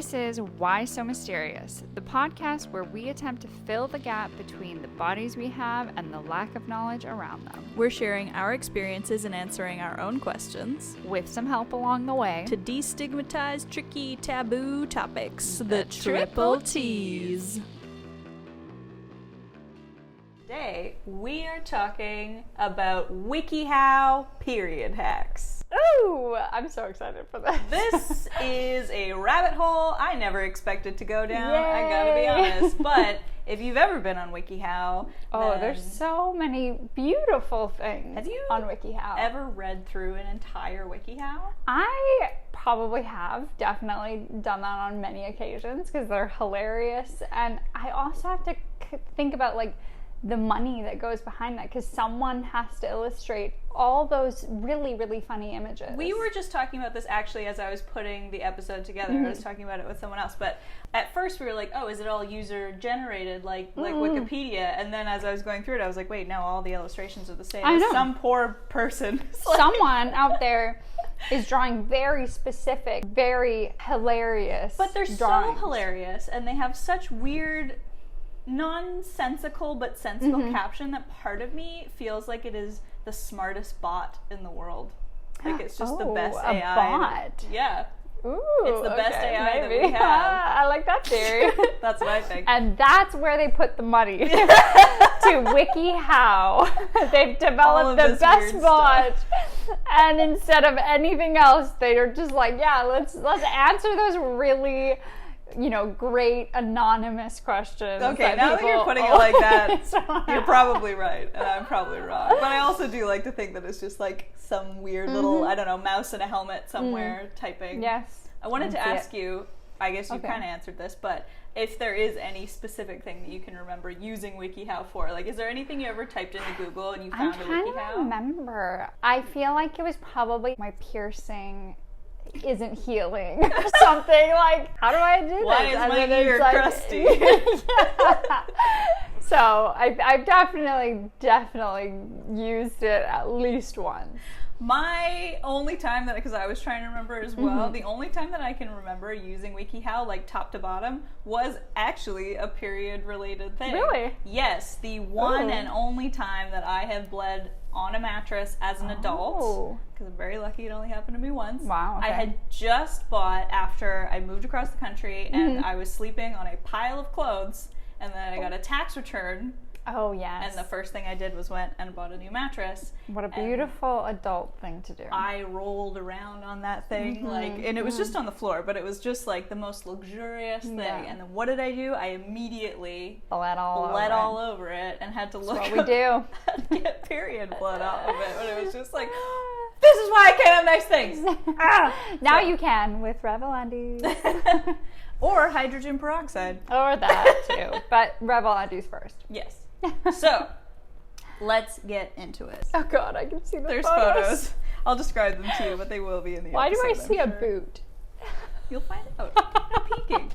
This is Why So Mysterious, the podcast where we attempt to fill the gap between the bodies we have and the lack of knowledge around them. We're sharing our experiences and answering our own questions, with some help along the way, to destigmatize tricky, taboo topics, the triple T's. Today, we are talking about WikiHow period hacks. Ooh, I'm so excited for this. This is a rabbit hole I never expected to go down, Yay. I gotta be honest. But if you've ever been on WikiHow, there's so many beautiful things have you on WikiHow. Ever read through an entire WikiHow? I probably have definitely done that on many occasions because they're hilarious. And I also have to think about the money that goes behind that because someone has to illustrate all those really, really funny images. We were just talking about this actually as I was putting the episode together. I was talking about it with someone else, but at first we were like, oh, is it all user generated like Wikipedia? And then as I was going through it, I was like, wait, no, all the illustrations are the same. I know. Some poor person. Someone out there is drawing very specific, very hilarious But they're drawings. so hilarious, and they have such weird, nonsensical but sensible caption that part of me feels like it is the smartest bot in the world. Like it's just the best a AI. bot. Yeah. Ooh, It's the best AI maybe. that we have. I like that theory. That's what I think. And that's where they put the money. To WikiHow. They've developed the best bot. And instead of anything else, they are just like, yeah, let's answer those really, great anonymous questions. Okay, now that you're putting it like that, you're probably right, and I'm probably wrong. But I also do like to think that it's just like some weird little, I don't know, mouse in a helmet somewhere typing. Yes. I wanted to ask you, I guess you kind of answered this, but if there is any specific thing that you can remember using WikiHow for, like, is there anything you ever typed into Google and you found a WikiHow? I'm trying to remember. I feel like it was probably my piercing isn't healing or something. Like, how do I do this? Why is my ear crusty? Yeah. So I've definitely used it at least once. My only time that, because I was trying to remember as well, the only time that I can remember using WikiHow, like top to bottom, was actually a period-related thing. Really? Yes, the one and only time that I have bled on a mattress as an adult, because I'm very lucky it only happened to me once. Wow. Okay. I had just bought, after I moved across the country, and I was sleeping on a pile of clothes, and then I got a tax return. Oh, yes. And the first thing I did was went and bought a new mattress. What a beautiful adult thing to do. I rolled around on that thing, and it was just on the floor, but it was just like the most luxurious thing. Yeah. And then what did I do? I immediately bled all over it and had to look That's what we do. to get period blood off of it. But it was just like, this is why I can't have nice things. Now you can with Revel undies. Or hydrogen peroxide. Or that too. But Revel undies first. Yes. So, let's get into it. Oh god, I can see the There's photos. photos. I'll describe them to you, but they will be in the Why do episode, I see I'm a sure. boot? You'll find out. I'm peeking.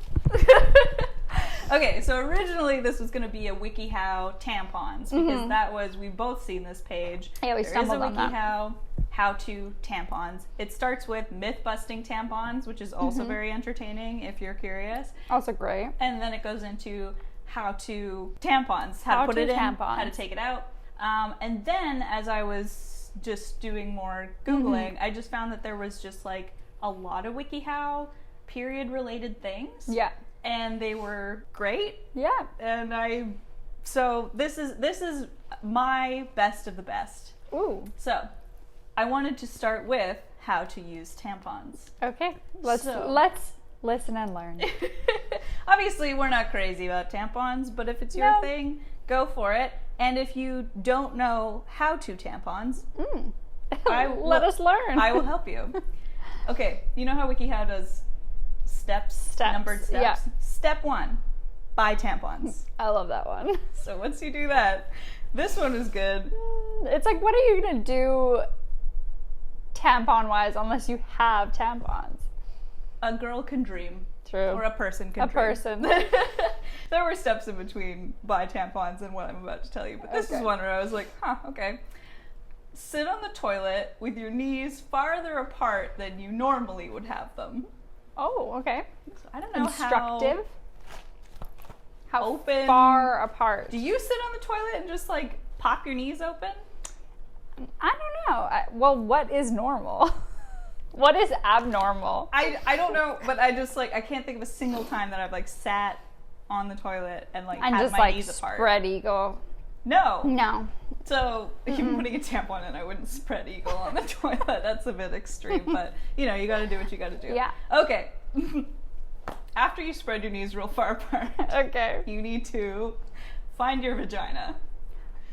Okay, so originally this was going to be a WikiHow tampons, because that was, we've both seen this page. Yeah, we stumbled on that. There is a WikiHow how-to tampons. It starts with myth-busting tampons, which is also very entertaining if you're curious. Also great. And then it goes into how-to tampons, how to put it in, how to take it out. And then as I was just doing more Googling, I just found that there was just like a lot of WikiHow period-related things. Yeah. And they were great. Yeah. And so this is my best of the best. Ooh. So I wanted to start with how to use tampons. Okay. Let's listen and learn. Obviously, we're not crazy about tampons, but if it's your thing, go for it. And if you don't know how to tampons, let us learn. I will help you. Okay, you know how WikiHow does steps, numbered steps? Yeah. Step 1, buy tampons. I love that one. So once you do that, this one is good. It's like, what are you going to do tampon-wise unless you have tampons? A girl can dream. True. Or a person can dream. A person. There were steps in between buy tampons and what I'm about to tell you, but this is one where I was like, okay. Sit on the toilet with your knees farther apart than you normally would have them. Oh, okay. So I don't know Instructive. How open, far apart? Do you sit on the toilet and just like pop your knees open? I don't know. Well, what is normal? What is abnormal? I don't know, but I just like I can't think of a single time that I've like sat on the toilet and like had just my like knees apart. spread eagle. No. So even putting a tampon in, I wouldn't spread eagle on the toilet. That's a bit extreme, but you know, you got to do what you got to do. Yeah. Okay. After you spread your knees real far apart, okay, you need to find your vagina.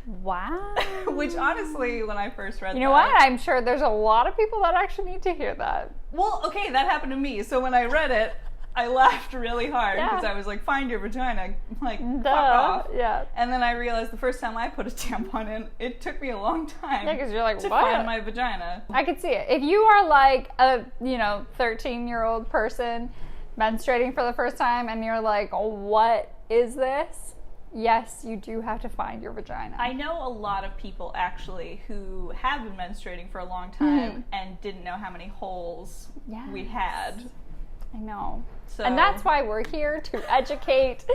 Wow. Which honestly, when I first read you know what? I'm sure there's a lot of people that actually need to hear that. Well, okay, that happened to me. So when I read it, I laughed really hard because I was like, find your vagina. Like, fuck off. Yeah. And then I realized the first time I put a tampon in, it took me a long time. Yeah, because you're like, to what? find my vagina. I could see it. If you are like a, 13-year-old person menstruating for the first time and you're like, oh, what is this? Yes, you do have to find your vagina. I know a lot of people actually who have been menstruating for a long time and didn't know how many holes we had. I know. So, and that's why we're here, to educate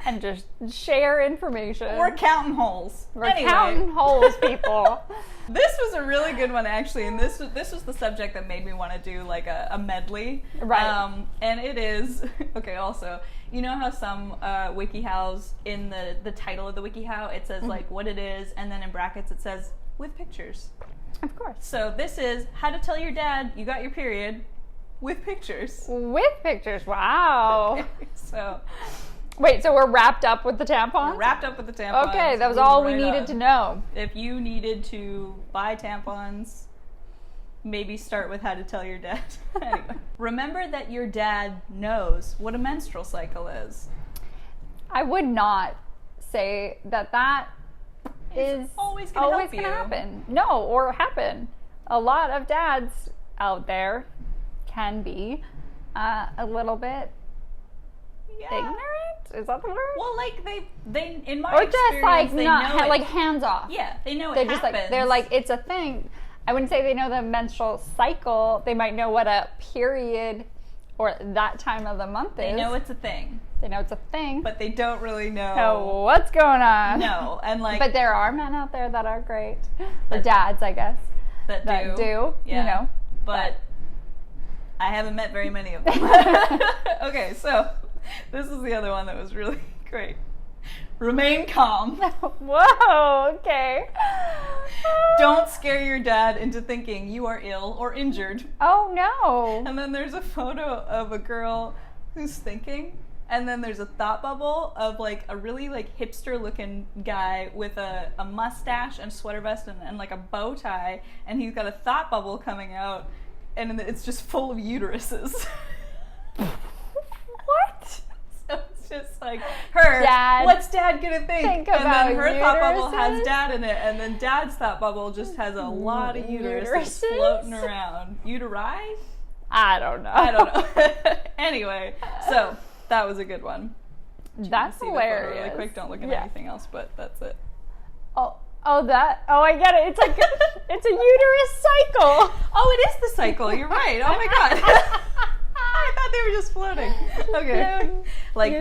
and just share information. We're counting holes. We're counting holes, people. This was a really good one, actually, and this was the subject that made me want to do like a medley. Right. And it is, okay, also, you know how some WikiHows, in the title of the WikiHow, it says like what it is, and then in brackets it says, with pictures. Of course. So this is how to tell your dad you got your period. With pictures. With pictures, wow. Okay, so. Wait, so we're wrapped up with the tampons? We're wrapped up with the tampons. Okay, that was all we needed to know. If you needed to buy tampons, maybe start with how to tell your dad. Anyway, remember that your dad knows what a menstrual cycle is. I would not say that is always going to happen. No, or happen. A lot of dads out there can be a little bit ignorant. Is that the word? Well, like they in my or experience, just like they not know like hands off. Yeah, they know they're it just happens. like they're like it's a thing. I wouldn't say they know the menstrual cycle. They might know what a period or that time of the month is. They know it's a thing. They know it's a thing, but they don't really know what's going on. No, and like, but there are men out there that are great, or dads, I guess, that do. Yeah. You know, but I haven't met very many of them. Okay, so this is the other one that was really great. Remain calm. Whoa, okay. Don't scare your dad into thinking you are ill or injured. Oh, no. And then there's a photo of a girl who's thinking, and then there's a thought bubble of like a really like hipster looking guy with a mustache and sweater vest and like a bow tie, and he's got a thought bubble coming out, and it's just full of uteruses. What? So it's just like her. Dad, what's Dad gonna think? And then her uteruses? thought bubble has Dad in it, and then Dad's thought bubble just has a lot of uteruses floating around. Uteri? I don't know. Anyway, so that was a good one. That's hilarious. Really quick, don't look at anything else, but that's it. Oh, I get it. It's like it's a uterus cycle. Oh, it is the cycle. You're right. Oh my god. I thought they were just floating. Okay. Like,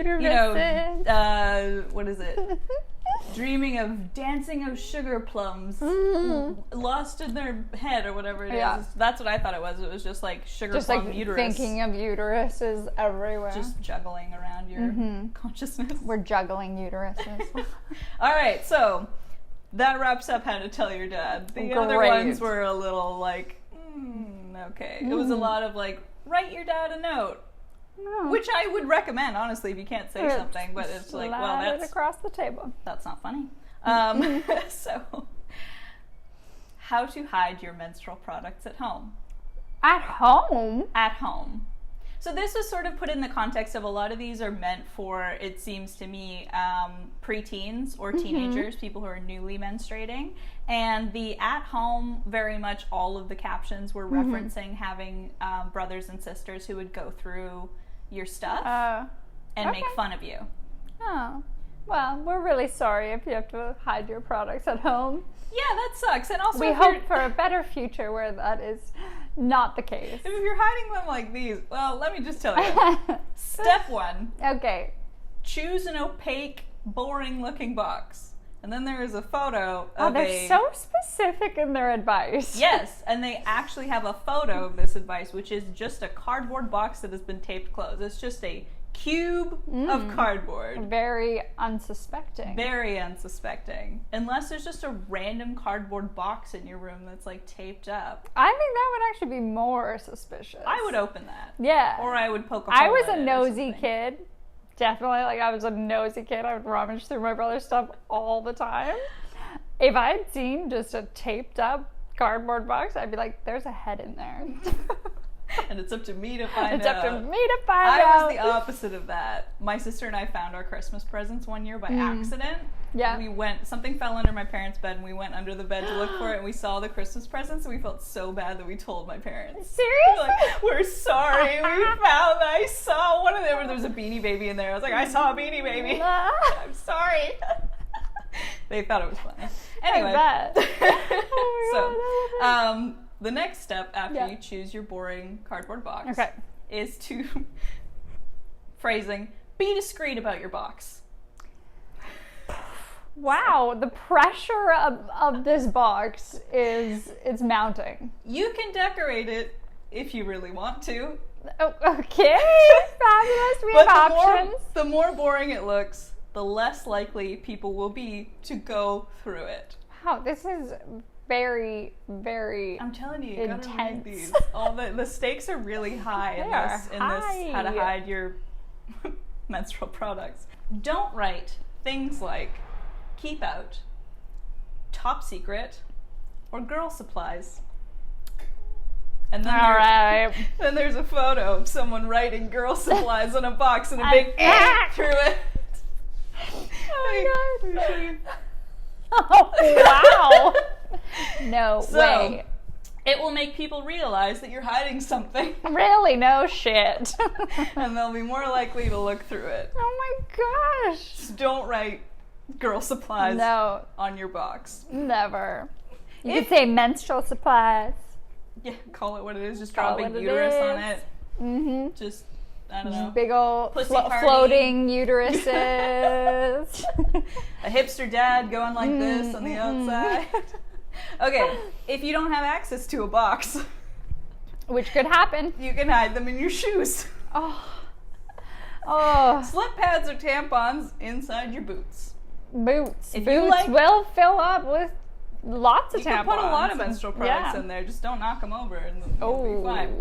what is it? Dreaming of dancing of sugar plums lost in their head or whatever it is. That's what I thought it was. It was just like sugar plum like uterus. Thinking of uteruses everywhere. Just juggling around your consciousness. We're juggling uteruses. All right, so that wraps up how to tell your dad. The other ones were a little like, okay. It was a lot of like, write your dad a note. No. Which I would recommend, honestly, if you can't say something, but it's like, well, that's across the table. That's not funny. So, how to hide your menstrual products at home? At home? At home. So this was sort of put in the context of a lot of these are meant for, it seems to me, preteens or teenagers, people who are newly menstruating. And the at home, very much all of the captions were referencing having brothers and sisters who would go through your stuff and make fun of you. Oh, well, we're really sorry if you have to hide your products at home. Yeah, that sucks. And also, we hope for a better future where that is Not the case. If you're hiding them like these, well, let me just tell you. Step 1. Okay. Choose an opaque, boring-looking box. And then there is a photo of they're so specific in their advice. Yes, and they actually have a photo of this advice, which is just a cardboard box that has been taped closed. It's just a cube of cardboard. Very unsuspecting. Very unsuspecting. Unless there's just a random cardboard box in your room that's like taped up. I think that would actually be more suspicious. I would open that. Yeah. Or I would poke a hole I was in a it nosy kid. Definitely, like, I was a nosy kid. I would rummage through my brother's stuff all the time. If I had seen just a taped up cardboard box, I'd be like, there's a head in there. And it's up to me to find out. It's up to me to find out. I was the opposite of that. My sister and I found our Christmas presents one year by accident. Yeah. Something fell under my parents' bed, and we went under the bed to look for it, and we saw the Christmas presents, and we felt so bad that we told my parents. Seriously? Like, we're sorry, I saw one of them, there was a Beanie Baby in there. I was like, I saw a Beanie Baby. I'm sorry. They thought it was funny. Anyway. I bet. Oh my God, the next step after you choose your boring cardboard box is to, phrasing, be discreet about your box. Wow, the pressure of this box it's mounting. You can decorate it if you really want to. Oh, okay, fabulous. We have options. The more boring it looks, the less likely people will be to go through it. Wow, this is very, very I'm telling you, intense. Gotta read these. All the stakes are really high in this how to hide your menstrual products. Don't write things like keep out, top secret, or girl supplies. And then, then there's a photo of someone writing girl supplies on a box and a big through it. Oh my God. Oh, wow. No way. It will make people realize that you're hiding something. Really? No shit. And they'll be more likely to look through it. Oh my gosh. Just don't write girl supplies on your box. Never. You could say menstrual supplies. Yeah, call it what it is. Just draw a big uterus on it. Mm-hmm. Just, I don't know. Big old floating uteruses. A hipster dad going like this on the outside. Okay, if you don't have access to a box, which could happen, you can hide them in your shoes. Slip pads or tampons inside your boots. Boots will fill up with lots of tampons. You can put a lot of menstrual products in there. Just don't knock them over, and you'll be fine.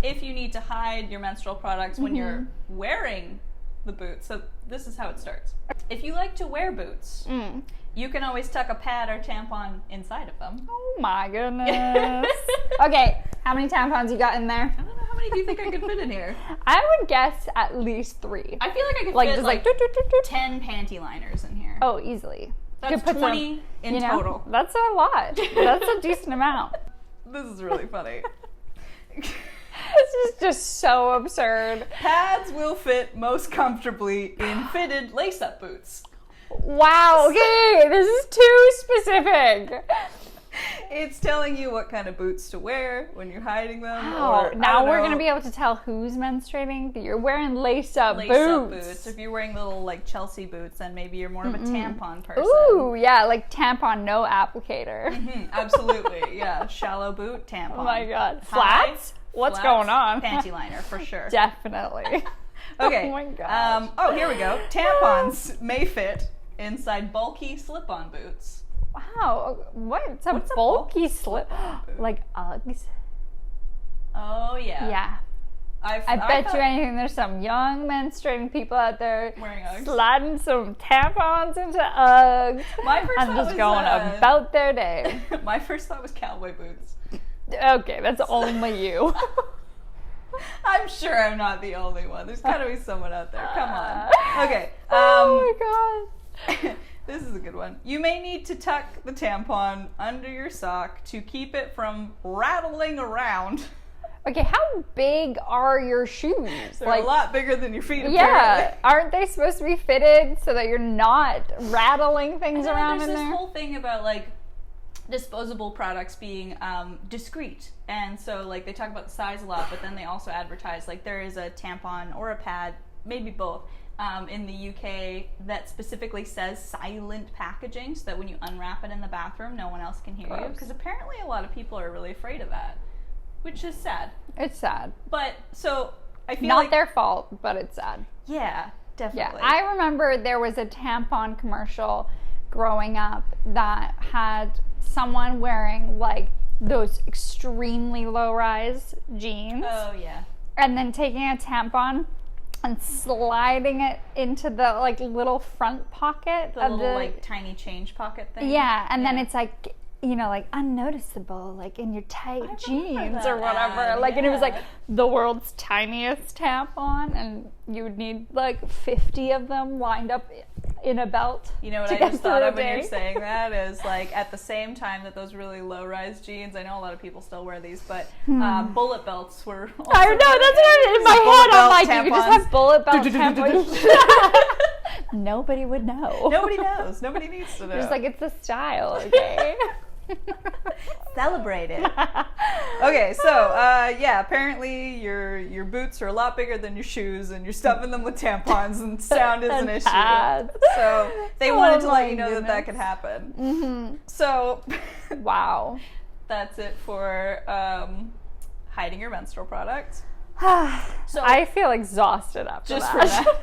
If you need to hide your menstrual products when you're wearing the boots, so this is how it starts. If you like to wear boots, you can always tuck a pad or tampon inside of them. Oh my goodness. Okay, how many tampons you got in there? I don't know, how many do you think I could fit in here? I would guess at least 3. I feel like I could fit just 10 panty liners in here. Oh, easily. That's 20 in total. That's a lot. That's a decent amount. This is really funny. This is just so absurd. Pads will fit most comfortably in fitted lace-up boots. Wow, okay, this is too specific. It's telling you what kind of boots to wear when you're hiding them. Wow. Now we're going to be able to tell who's menstruating. You're wearing lace-up boots. If you're wearing little, like, Chelsea boots, then maybe you're more of a tampon person. Ooh, yeah, like tampon, no applicator. Absolutely, yeah. Shallow boot, tampon. Oh my God. Flats? What's going on? Panty liner, for sure. Definitely. Okay. Oh my gosh. Here we go. Tampons may fit inside bulky slip-on boots. Wow, what's a bulky slip? Like Uggs? Oh, yeah. Yeah. I bet you anything there's some young menstruating people out there wearing Uggs, sliding some tampons into Uggs. And just going about their day. My first thought was cowboy boots. Okay, that's only you. I'm sure I'm not the only one. There's got to be someone out there. Come on. Okay. Oh my God. This is a good one. You may need to tuck the tampon under your sock to keep it from rattling around. Okay, how big are your shoes? They're a lot bigger than your feet, apparently. Yeah, aren't they supposed to be fitted so that you're not rattling things around in there? There's this whole thing about, like, disposable products being discreet. And so, like, they talk about the size a lot, but then they also advertise, like, there is a tampon or a pad, maybe both, in the UK that specifically says silent packaging, so that when you unwrap it in the bathroom, no one else can hear you. Because apparently a lot of people are really afraid of that, which is sad. It's sad. But, so, I feel not their fault, but it's sad. Yeah, definitely. Yeah, I remember there was a tampon commercial growing up that had someone wearing, like, those extremely low-rise jeans. Oh, yeah. And then taking a tampon and sliding it into the, like, little front pocket the little, like, tiny change pocket thing. Yeah, and then it's, like, you know, like, unnoticeable, like, in your tight jeans or whatever. Ad, like, and it was, like, the world's tiniest tampon, and you would need, like, 50 of them lined up in a belt. You know what I just thought of when you're saying that is, like, at the same time that those really low-rise jeans, I know a lot of people still wear these, but bullet belts were also I know, that's what in my head I'm like, tampons. You could just have bullet belt tampons. Nobody would know. Nobody knows. Nobody needs to know. Just like, it's a style, okay? Celebrate it. Okay, so yeah, apparently your boots are a lot bigger than your shoes, and you're stuffing them with tampons, and sound is an issue. Pads. So they wanted to let you know that could happen. Mm-hmm. So, wow, that's it for hiding your menstrual product. So I feel exhausted after just that. For that.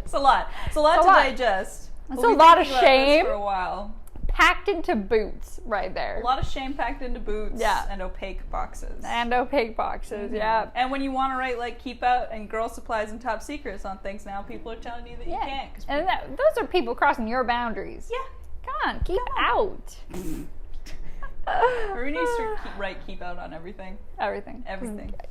It's a lot. It's a lot to digest. It's a lot of shame. For a while. Packed into boots right there. A lot of shame packed into boots and opaque boxes. Yeah. And when you want to write, like, keep out and girl supplies and top secrets on things now, people are telling you that you can't. And those are people crossing your boundaries. Yeah. Come on, keep out. Or we need to write keep out on everything. Everything.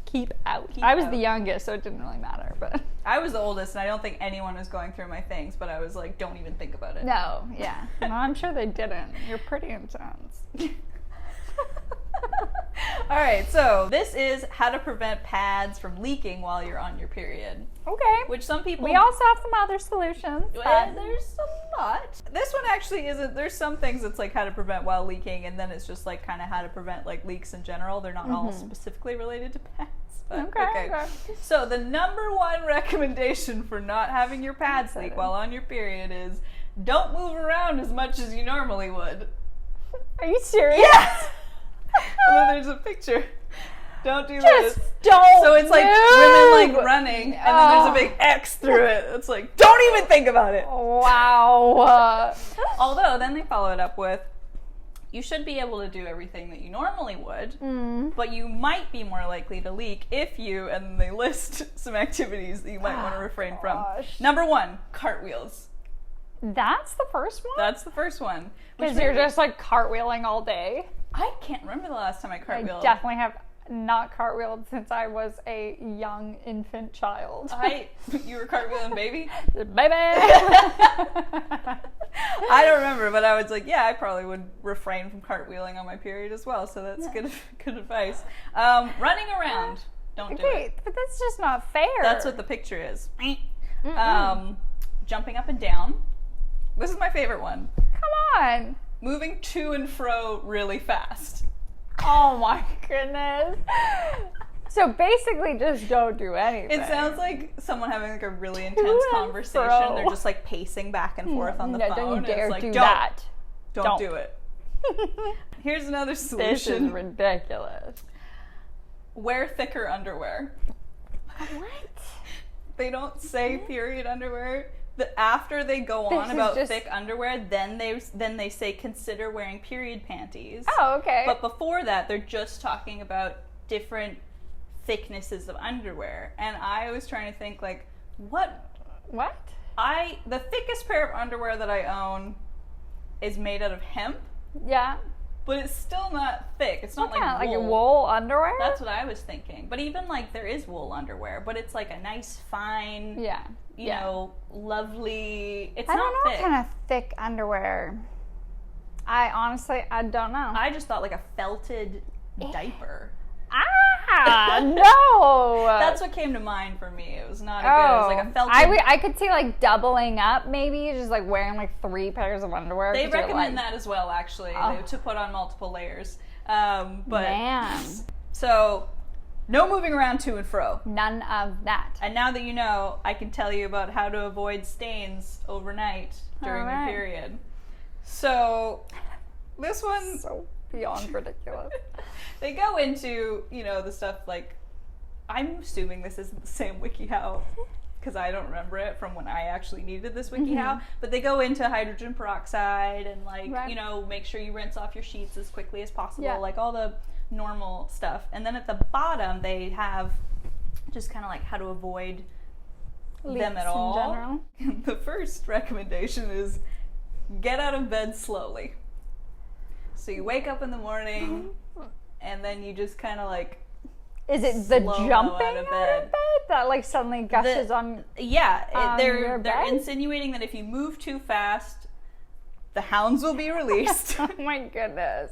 Keep out. Keep I was out. the youngest, so it didn't really matter. But I was the oldest, and I don't think anyone was going through my things, but I was like, don't even think about it. No, yeah. No, I'm sure they didn't. You're pretty intense. All right, so this is how to prevent pads from leaking while you're on your period. Okay. Which some people... We also have some other solutions. There's a lot. This one actually isn't... There's some things that's like how to prevent while leaking, and then it's just like kind of how to prevent like leaks in general. They're not all specifically related to pads. But, okay. So the number one recommendation for not having your pads leak while on your period is don't move around as much as you normally would. Are you serious? Yes! And then there's a picture. Don't do this. Don't. So it's like women like running, and then there's a big X through it. It's like, don't even think about it. Wow. Although then they follow it up with, you should be able to do everything that you normally would, but you might be more likely to leak if you, and they list some activities that you might want to refrain from. Number 1, cartwheels. That's the first one? That's the first one. Because you're just like cartwheeling all day. I can't remember the last time I cartwheeled. I definitely have not cartwheeled since I was a young infant child. You were cartwheeling baby? Baby! I don't remember, but I was like, yeah, I probably would refrain from cartwheeling on my period as well, so that's good advice. Running around, don't do it. But that's just not fair. That's what the picture is. Jumping up and down. This is my favorite one. Come on. Moving to and fro really fast. Oh my goodness. So basically just don't do anything. It sounds like someone having like a really intense conversation. They're just like pacing back and forth on the phone. Don't you dare do that. Don't do it. Here's another solution. This is ridiculous. Wear thicker underwear. What? They don't say period underwear. After they go on about thick underwear, then they say consider wearing period panties. Oh, okay. But before that, they're just talking about different thicknesses of underwear. And I was trying to think, like, what? The thickest pair of underwear that I own is made out of hemp. Yeah. But it's still not thick. It's not like wool underwear? That's what I was thinking. But even like there is wool underwear, but it's like a nice fine, you know, lovely. It's not thick. I don't know what kind of thick underwear. I don't know. I just thought like a felted diaper. No. That's what came to mind for me. It was not a good. It was like a felt. I could see like doubling up, maybe just like wearing like 3 pairs of underwear. They recommend that as well, actually, to put on multiple layers. But man, so no moving around to and fro. None of that. And now that you know, I can tell you about how to avoid stains overnight during your period. So this one so beyond ridiculous. They go into, the stuff like, I'm assuming this isn't the same WikiHow because I don't remember it from when I actually needed this WikiHow, but they go into hydrogen peroxide and make sure you rinse off your sheets as quickly as possible, like all the normal stuff. And then at the bottom they have just kind of like how to avoid them at all. In general. The first recommendation is get out of bed slowly. So you wake up in the morning and then you just kind of like, is it the jumping out of bed that like suddenly gushes on? Yeah, they're insinuating that if you move too fast, the hounds will be released. Oh my goodness!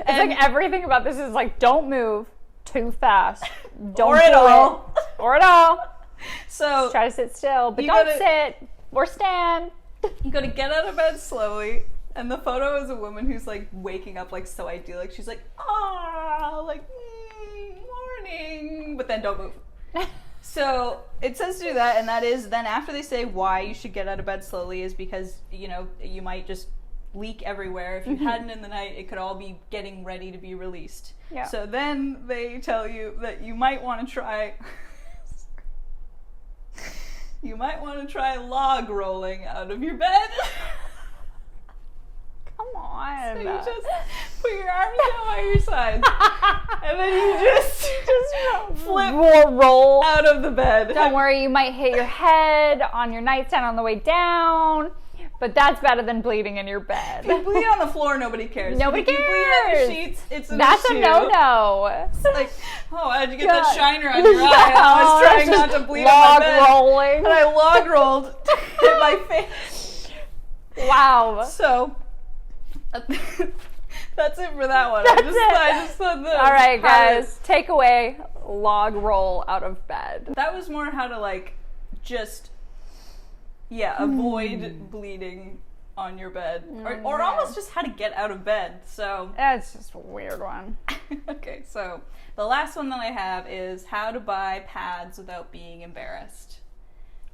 It's like everything about this is like, don't move too fast, don't or at all. So just try to sit still, but don't sit or stand. You got to get out of bed slowly. And the photo is a woman who's like waking up like so idyllic. She's like, morning, but then don't move. So it says to do that, and that is then after they say why you should get out of bed slowly is because, you might just leak everywhere. If you hadn't in the night, it could all be getting ready to be released. Yeah. So then they tell you that you might want to try log rolling out of your bed. Come on. So you just put your arms down by your sides, and then you just flip or roll out of the bed. Don't worry, you might hit your head on your nightstand on the way down, but that's better than bleeding in your bed. If you bleed on the floor, nobody cares. Nobody cares. If you bleed on your sheets, it's an That's issue. a no-no. It's like, how'd you get that shiner on your eye? I was trying not to bleed on my bed. Log rolling. And I log rolled, hit my face. Wow. So that's it for that one. I just thought that. All right, guys. Take away log roll out of bed. That was more how to like just avoid bleeding on your bed, or almost just how to get out of bed. So that's just a weird one. Okay, so the last one that I have is how to buy pads without being embarrassed.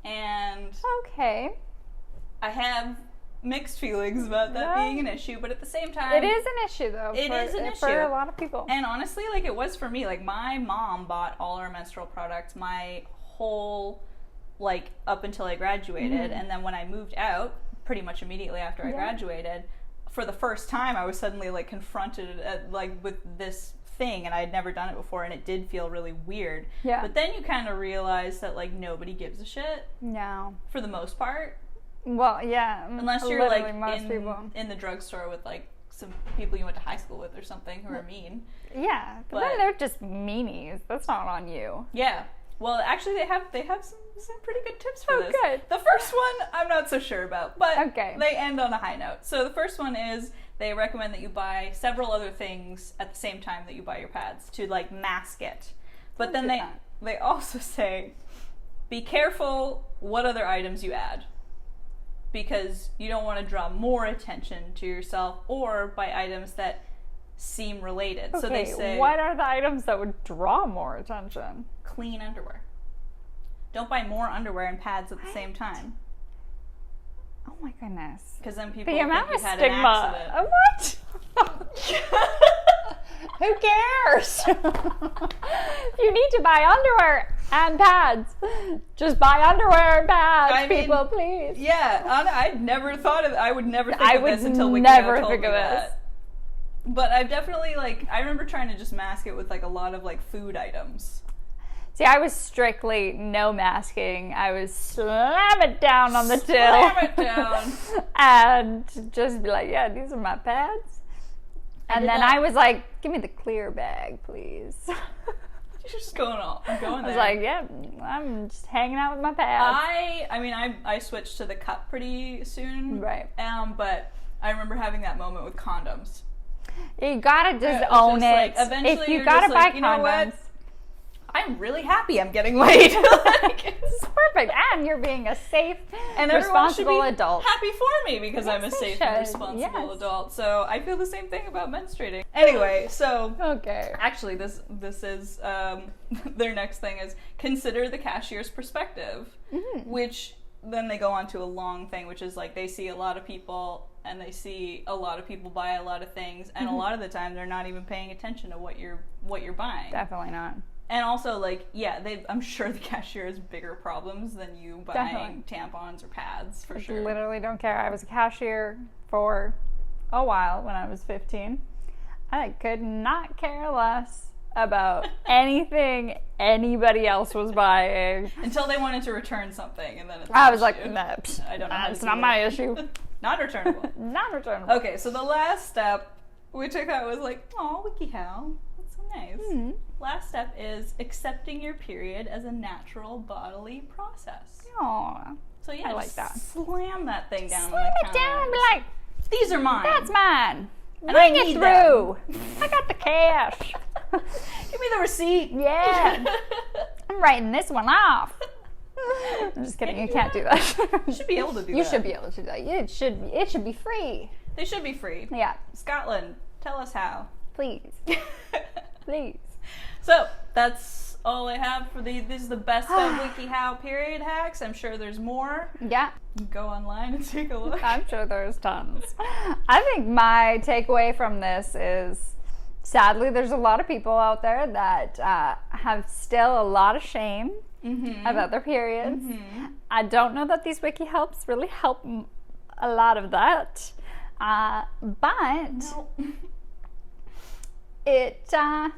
And okay, I have mixed feelings about that being an issue, but at the same time, it is an issue though. It is an issue for a lot of people. And honestly, like it was for me. Like my mom bought all our menstrual products my whole up until I graduated, and then when I moved out, pretty much immediately after I graduated, for the first time I was suddenly confronted with this thing, and I had never done it before, and it did feel really weird. Yeah. But then you kind of realize that nobody gives a shit. No. For the most part. Well, yeah. Unless you're in the drugstore with some people you went to high school with or something who are mean. Yeah, but then they're just meanies. That's not on you. Yeah. Well, actually, they have some pretty good tips for this. Good. The first one I'm not so sure about, but they end on a high note. So the first one is they recommend that you buy several other things at the same time that you buy your pads to mask it. But then they also say, be careful what other items you add, because you don't want to draw more attention to yourself or buy items that seem related. Okay, so they say, what are the items that would draw more attention? Clean underwear. Don't buy more underwear and pads at the same time. Oh my goodness. Because then people think you had an accident. What? Who cares? If you need to buy underwear and pads, just buy underwear and pads, people, please. Yeah, I'd never thought of it. I would never think of this until WikiHow told me that. But I've definitely, I remember trying to just mask it with, a lot of, food items. See, I was strictly no masking. I was slam it down on the till. Slam it down. And just be like, yeah, these are my pads. And then I was like, give me the clear bag, please. You're just going all. I'm going there. I was like, yeah, I'm just hanging out with my pads. I switched to the cup pretty soon. Right. But I remember having that moment with condoms. You gotta just own it. Eventually if you gotta buy condoms. I'm really happy I'm getting laid. Like, it's perfect. And you're being a safe and responsible adult. Happy for me because I'm a safe and responsible adult. So I feel the same thing about menstruating. Anyway, so okay. Actually, this is their next thing is consider the cashier's perspective, which then they go on to a long thing, which is like they see a lot of people and they see a lot of people buy a lot of things, and a lot of the time they're not even paying attention to what you're buying. Definitely not. And also, like, I'm sure the cashier has bigger problems than you buying tampons or pads, for sure. I literally don't care. I was a cashier for a while when I was 15. I could not care less about anything anybody else was buying. Until they wanted to return something, and then I was like, no, I don't know. It's not my issue. Not returnable. Not returnable. Okay, so the last step, which I thought was like, oh, WikiHow. That's so nice. Mm-hmm. Last step is accepting your period as a natural bodily process. Aww. So yeah, I like that. Slam that thing down on the counter. counter. Slam it down and be like, these are mine. That's mine. And bring it through. I got the cash. Give me the receipt. Yeah. I'm writing this one off. I'm just kidding. You can't do that. You should be able to do that. You should be able to do that. It should be free. They should be free. Yeah. Scotland, tell us how. Please. Please. So that's all I have for this is the best of WikiHow period hacks. I'm sure there's more. Yeah. Go online and take a look. I'm sure there's tons. I think my takeaway from this is, sadly, there's a lot of people out there that have still a lot of shame about their periods. I don't know that these WikiHelps really help a lot of that, but it, I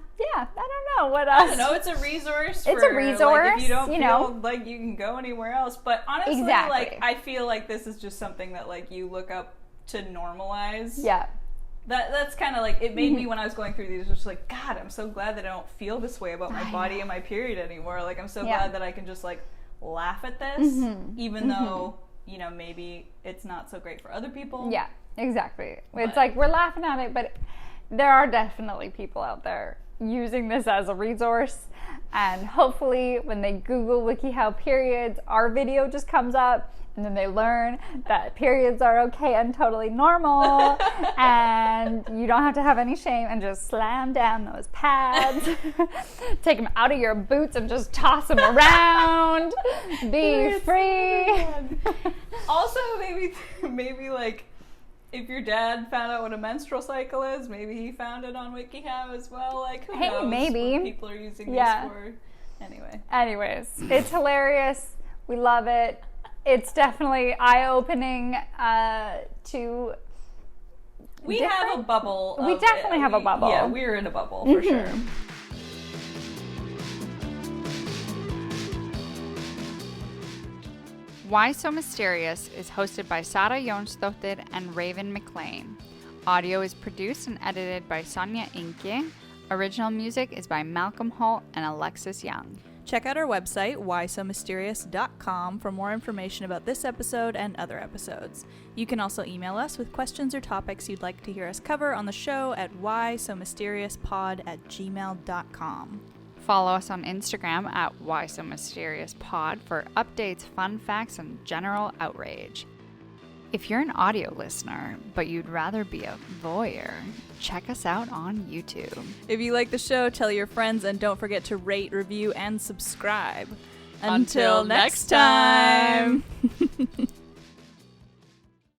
don't know what else. I don't know. It's a resource. It's a resource. Like, if you don't feel like you can go anywhere else. But honestly, like, I feel like this is just something that like you look up to normalize. Yeah. That's kind of like, it made me when I was going through these, just like, God, I'm so glad that I don't feel this way about my body and my period anymore. Like, I'm so glad that I can just like laugh at this, even though, you know, maybe it's not so great for other people. Yeah, exactly. It's like we're laughing at it, but there are definitely people out there using this as a resource, and hopefully when they Google WikiHow periods, our video just comes up, and then they learn that periods are okay and totally normal, and you don't have to have any shame, and just slam down those pads, take them out of your boots and just toss them around, be free. Also, maybe like, if your dad found out what a menstrual cycle is, maybe he found it on WikiHow as well. Like, who knows maybe what people are using these for. Anyways, it's hilarious. We love it. It's definitely eye-opening to. We have a bubble. We definitely have a bubble. Yeah, we're in a bubble for sure. Why So Mysterious is hosted by Sara Jonsdottir and Raven McLean. Audio is produced and edited by Sonia Inke. Original music is by Malcolm Holt and Alexis Young. Check out our website, whysomysterious.com, for more information about this episode and other episodes. You can also email us with questions or topics you'd like to hear us cover on the show at whysomysteriousPod@gmail.com. Follow us on Instagram at whysomysteriousPod for updates, fun facts, and general outrage. If you're an audio listener, but you'd rather be a voyeur, check us out on YouTube. If you like the show, tell your friends, and don't forget to rate, review, and subscribe. Until next time!